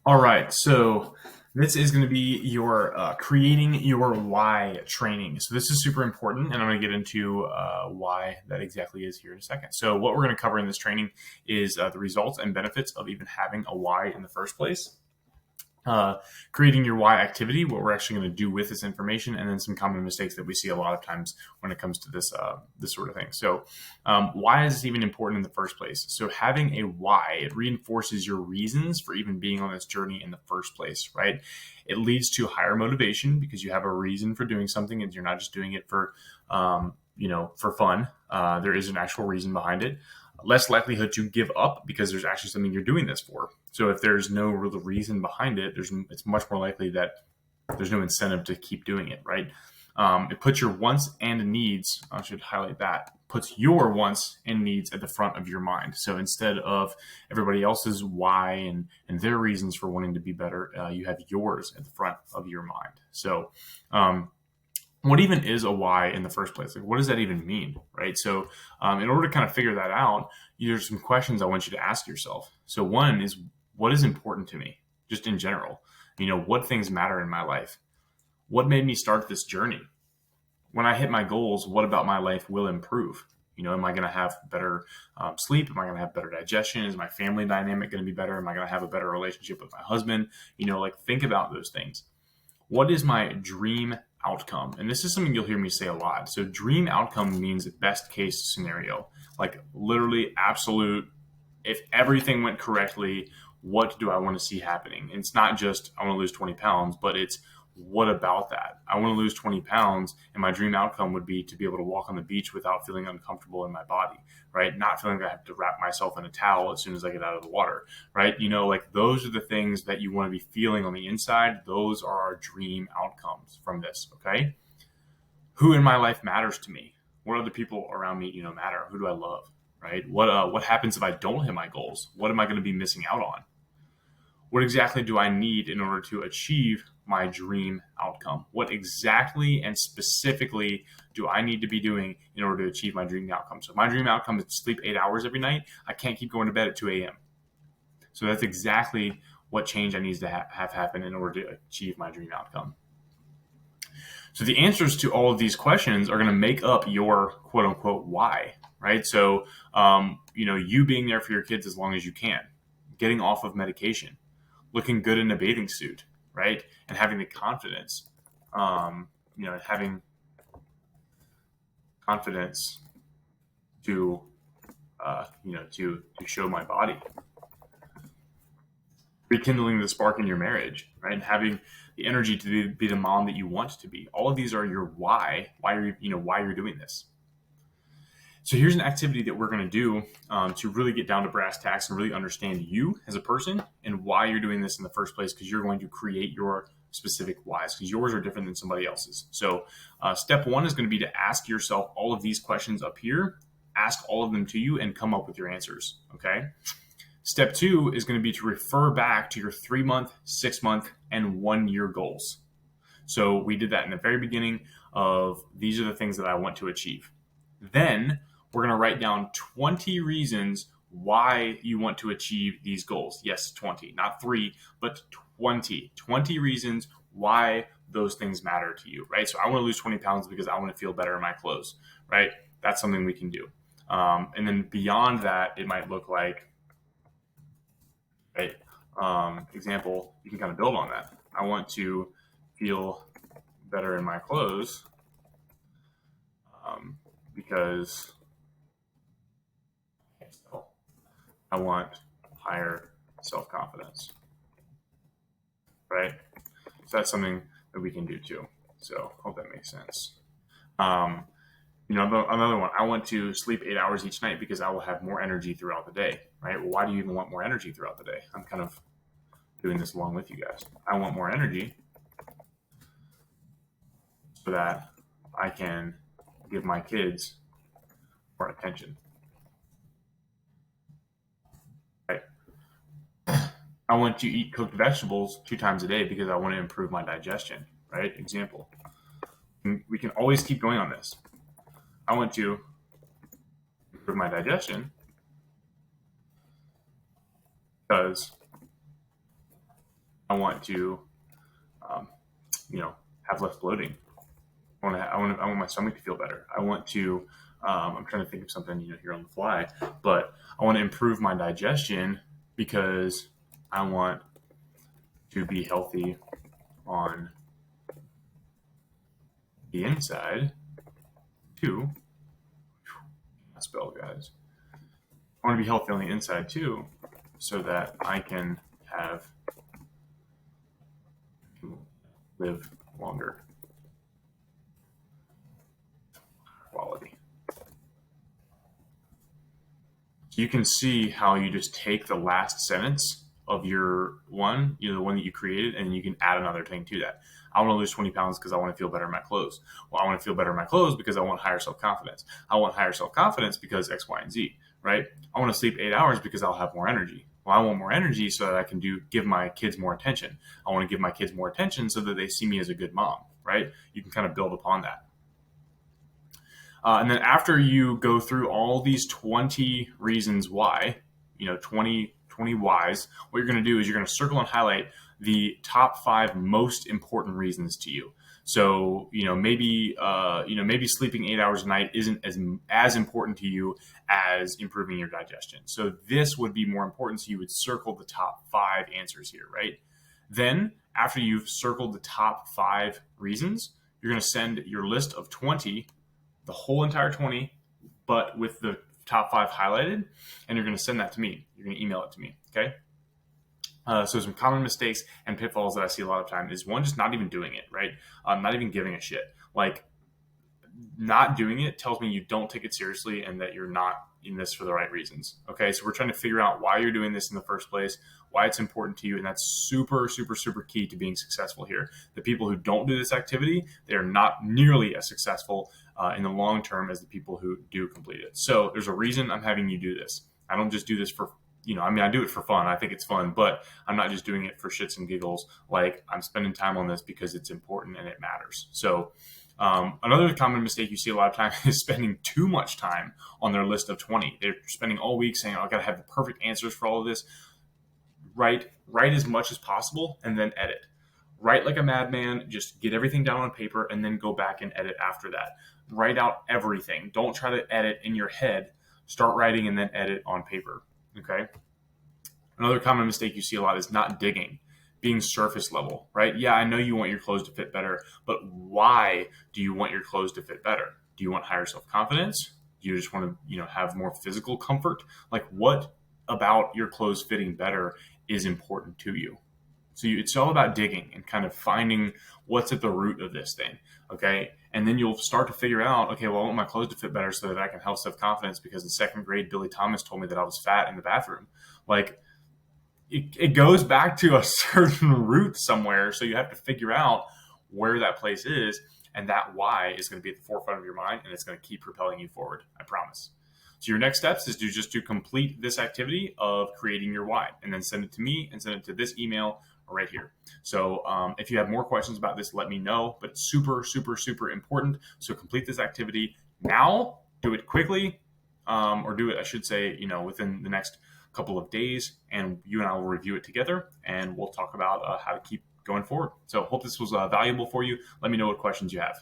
All right, so this is going to be your creating your why training. So this is super important, and I'm going to get into why that exactly is here in a second. So what we're going to cover in this training is the results and benefits of even having a why in the first place, uh, creating your why activity, what we're actually going to do with this information, and then some common mistakes that we see a lot of times when it comes to this sort of thing. So, why is this even important in the first place? So, having a why, it reinforces your reasons for even being on this journey in the first place, right? It leads to higher motivation because you have a reason for doing something, and you're not just doing it for for fun. There is an actual reason behind it. Less likelihood to give up because there's actually something you're doing this for. So if there's no real reason behind it, it's much more likely that there's no incentive to keep doing it, right? It puts your wants and needs, I should highlight that, puts your wants and needs at the front of your mind. So instead of everybody else's why and their reasons for wanting to be better, you have yours at the front of your mind. So what even is a why in the first place? Like, what does that even mean, right? So, in order to kind of figure that out, there's some questions I want you to ask yourself. So, one is, what is important to me, just in general? What things matter in my life? What made me start this journey? When I hit my goals, what about my life will improve? Am I going to have better sleep? Am I going to have better digestion? Is my family dynamic going to be better? Am I going to have a better relationship with my husband? Think about those things. What is my dream outcome? And this is something you'll hear me say a lot. So, dream outcome means best case scenario, like literally absolute. If everything went correctly, what do I want to see happening? And it's not just I want to lose 20 pounds, but it's what about that? I want to lose 20 pounds, and my dream outcome would be to be able to walk on the beach without feeling uncomfortable in my body, right? Not feeling like I have to wrap myself in a towel as soon as I get out of the water, right? Like those are the things that you want to be feeling on the inside. Those are our dream outcomes from this, okay? Who in my life matters to me? What other people around me, matter? Who do I love, right? What happens if I don't hit my goals? What am I going to be missing out on? What exactly do I need in order to achieve my dream outcome? What exactly and specifically do I need to be doing in order to achieve my dream outcome? So, if my dream outcome is to sleep 8 hours every night, I can't keep going to bed at 2 a.m. So, that's exactly what change I need to have happen in order to achieve my dream outcome. So, the answers to all of these questions are going to make up your quote unquote why, right? So, you being there for your kids as long as you can, getting off of medication, looking good in a bathing suit, right? And having the confidence, having confidence to, to show my body, rekindling the spark in your marriage, right? And having the energy to be the mom that you want to be. All of these are your why are why you're doing this. So here's an activity that we're going to do to really get down to brass tacks and really understand you as a person and why you're doing this in the first place, because you're going to create your specific whys, because yours are different than somebody else's. So step one is going to be to ask yourself all of these questions up here, ask all of them to you, and come up with your answers, okay? Step two is going to be to refer back to your 3-month, 6-month, and 1-year goals. So we did that in the very beginning of these are the things that I want to achieve. Then we're going to write down 20 reasons why you want to achieve these goals. Yes, 20, not 3, but 20. 20 reasons why those things matter to you, right? So I want to lose 20 pounds because I want to feel better in my clothes, right? That's something we can do. And then beyond that, it might look like, right? Example, you can kind of build on that. I want to feel better in my clothes because I want higher self-confidence, right? So that's something that we can do too. So hope that makes sense. Um, another one, I want to sleep 8 hours each night because I will have more energy throughout the day, right? Well, why do you even want more energy throughout the day? I'm kind of doing this along with you guys. I want more energy so that I can give my kids more attention, right? I want to eat cooked vegetables 2 times a day because I want to improve my digestion, right? Example. And we can always keep going on this. I want to improve my digestion because I want to, um, have less bloating. I want my stomach to feel better. I want to, I'm trying to think of something, here on the fly, but I want to improve my digestion because I want to be healthy on the inside too. I spell, guys. I want to be healthy on the inside too, so that I can live longer. Quality. So you can see how you just take the last sentence of your one, the one that you created, and you can add another thing to that. I want to lose 20 pounds because I want to feel better in my clothes. Well, I want to feel better in my clothes because I want higher self-confidence. I want higher self-confidence because X, Y, and Z, right? I want to sleep 8 hours because I'll have more energy. Well, I want more energy so that I can give my kids more attention. I want to give my kids more attention so that they see me as a good mom, right? You can kind of build upon that. And then after you go through all these 20 reasons why, 20 whys, what you're going to do is you're going to circle and highlight the top 5 most important reasons to you. So, maybe sleeping 8 hours a night isn't as important to you as improving your digestion. So this would be more important. So you would circle the top 5 answers here, right? Then after you've circled the top 5 reasons, you're going to send your list of 20, the whole entire 20, but with the top 5 highlighted, and you're going to send that to me. You're going to email it to me, okay? So some common mistakes and pitfalls that I see a lot of time is, one, just not even doing it, right? Not even giving a shit. Like, not doing it tells me you don't take it seriously and that you're not in this for the right reasons. Okay, so we're trying to figure out why you're doing this in the first place, why it's important to you, and that's super, super, super key to being successful here. The people who don't do this activity, they are not nearly as successful in the long term as the people who do complete it. So there's a reason I'm having you do this. I don't just do this for, I do it for fun. I think it's fun, but I'm not just doing it for shits and giggles. Like, I'm spending time on this because it's important and it matters. So another common mistake you see a lot of times is spending too much time on their list of 20. They're spending all week saying, I got to have the perfect answers for all of this. Write as much as possible and then edit. Write like a madman. Just get everything down on paper and then go back and edit after that. Write out everything. Don't try to edit in your head. Start writing and then edit on paper. Okay. Another common mistake you see a lot is not digging, being surface level, right? Yeah, I know you want your clothes to fit better, but why do you want your clothes to fit better? Do you want higher self-confidence? Do you just want to, have more physical comfort? Like, what about your clothes fitting better is important to you? So it's all about digging and kind of finding what's at the root of this thing, okay? And then you'll start to figure out, okay, well, I want my clothes to fit better so that I can have self-confidence because in second grade, Billy Thomas told me that I was fat in the bathroom. Like, it goes back to a certain root somewhere, so you have to figure out where that place is, and that why is going to be at the forefront of your mind, and it's going to keep propelling you forward, I promise. So your next steps is to complete this activity of creating your why, and then send it to me and send it to this email right here. So if you have more questions about this, let me know, but it's super, super, super important. So complete this activity now, do it quickly, or do it, I should say, within the next couple of days, and you and I will review it together, and we'll talk about how to keep going forward. So hope this was valuable for you. Let me know what questions you have.